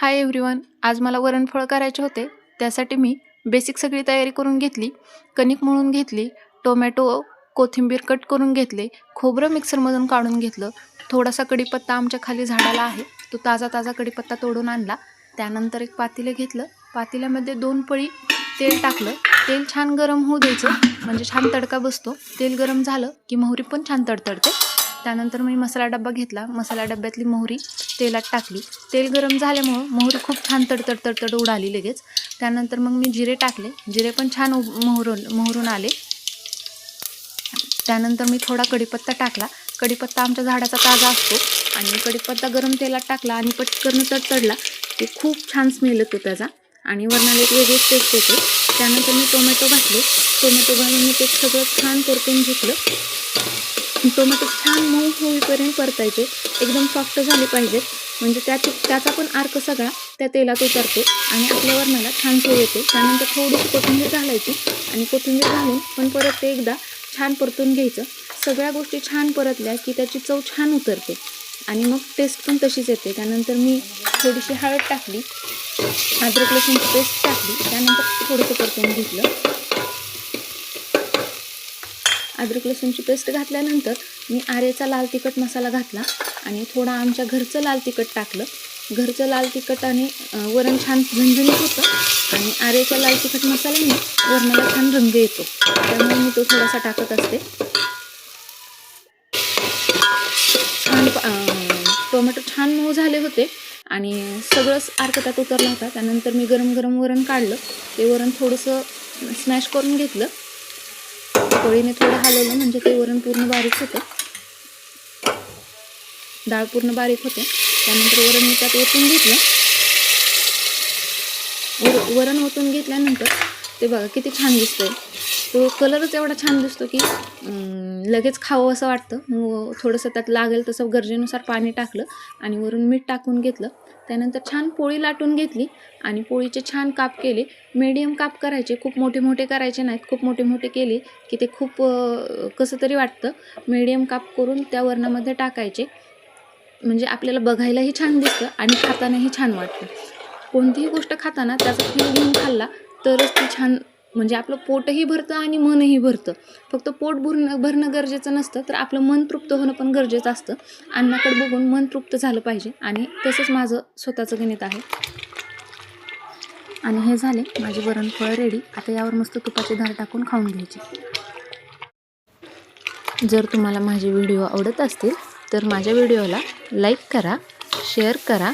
Hi everyone, आज मला वरणफळ करायचे होते. त्यासाठी मी बेसिक सगळी तयारी करून घेतली. कणिक मळून घेतली, टोमॅटो, कोथिंबीर कट करून घेतले, खोबरं मिक्सरमधून काढून घेतलं. थोडासा कढीपत्ता आमच्या खाली झाडाला आहे, तो ताजा ताजा कढीपत्ता तोडून आणला. त्यानंतर एक पातेलं घेतलं, पातेल्यामध्ये 2 पळी तेल टाकलं. तेल छान गरम होऊ द्यायचं, म्हणजे छान तडका बसतो. तेल गरम झालं की मोहरी पण छान तडतडते. त्यानंतर मी मसाला डब्बा घेतला, मसाला डब्यातली मोहरी तेलात टाकली. तेल गरम झाल्यामुळं मोहरी खूप छान तडतड उडाली लगेच. त्यानंतर मग मी जिरे टाकले, जिरे पण छान मोहरून आले. त्यानंतर मी थोडा कढीपत्ता टाकला. कढीपत्ता आमच्या झाडाचा ताजा असतो आणि कढीपत्ता गरम तेलात टाकला आणि पटकन तडतडला की खूप छान स्मेल येतो त्याचा आणि वरणाला एक वेगळीच टेस्ट येते. त्यानंतर मी टोमॅटो घातले, टोमॅटो घालून मी ते सगळं छान परतून घेतलं. टोमॅटो छान मऊ होईपर्यंत परतायचे, एकदम सॉफ्ट झाले पाहिजेत, म्हणजे त्याचा पण अर्क सगळा त्या तेलात उतरतो आणि आपल्या वरणाला छान चव येते. त्यानंतर थोडीशी कोथिंबीर घालायची आणि कोथिंबीर घालून पण परत ते एकदा छान परतून घ्यायचं. सगळ्या गोष्टी छान परतल्या की त्याची चव छान उतरते आणि मग टेस्ट पण तशीच येते. त्यानंतर मी थोडीशी हळद टाकली, अद्रक लसूणची पेस्ट टाकली. त्यानंतर थोडंसं परतून घेतलं. अद्रक लसूणची पेस्ट घातल्यानंतर मी आरेचा लाल तिखट मसाला घातला आणि थोडा आमच्या घरचं लाल तिखट टाकलं. घरचं लाल तिखटाने वरण छान झणझणीत होतं आणि आरेच्या लाल तिखट मसाल्याने वरणाला छान रंग येतो, त्यामुळे मी तो थोडासा टाकत असते. छान टोमॅटो छान मऊ झाले होते आणि सगळंच अर्क त्यात उतरला होता. त्यानंतर मी गरम गरम वरण काढलं. ते वरण थोडंसं स्मॅश करून घेतलं, पोळीने थोडं हलवलं म्हणजे ते वरण पूर्ण बारीक होतं, डाळ पूर्ण बारीक होते. त्यानंतर वरण मी त्यात ओतून घेतलं. वरण ओतून घेतल्यानंतर ते बघा किती छान दिसतंय. तो कलरच एवढा छान दिसतो की लगेच खावं असं वाटतं. मग थोडंसं त्यात लागेल तसं गरजेनुसार पाणी टाकलं आणि वरून मीठ टाकून घेतलं. त्यानंतर छान पोळी लाटून घेतली आणि पोळीचे छान काप केले. मीडियम काप करायचे, खूप मोठे मोठे करायचे नाहीत. खूप मोठे मोठे केले की ते खूप कसं तरी वाटतं. मीडियम काप करून त्या वरणामध्ये टाकायचे, म्हणजे आपल्याला बघायलाही छान दिसतं आणि खातानाही छान वाटतं. कोणतीही गोष्ट खाताना त्याचा फील घेऊन खाल्ला तरच ती छान, म्हणजे आपलं पोटही भरतं आणि मनही भरतं. फक्त पोट भरणं गरजेचं नसतं, तर आपलं मन तृप्त होणं पण गरजेचं असतं. अन्नाकडे बघून मन तृप्त झालं पाहिजे आणि तसंच माझं स्वतःचं गणित आहे. आणि हे झाले माझे वरणफळ रेडी. आता यावर मस्त तुपाची धार टाकून खाऊन घ्यायची. जर तुम्हाला माझे व्हिडिओ आवडत असतील तर माझ्या व्हिडिओला लाईक करा, शेअर करा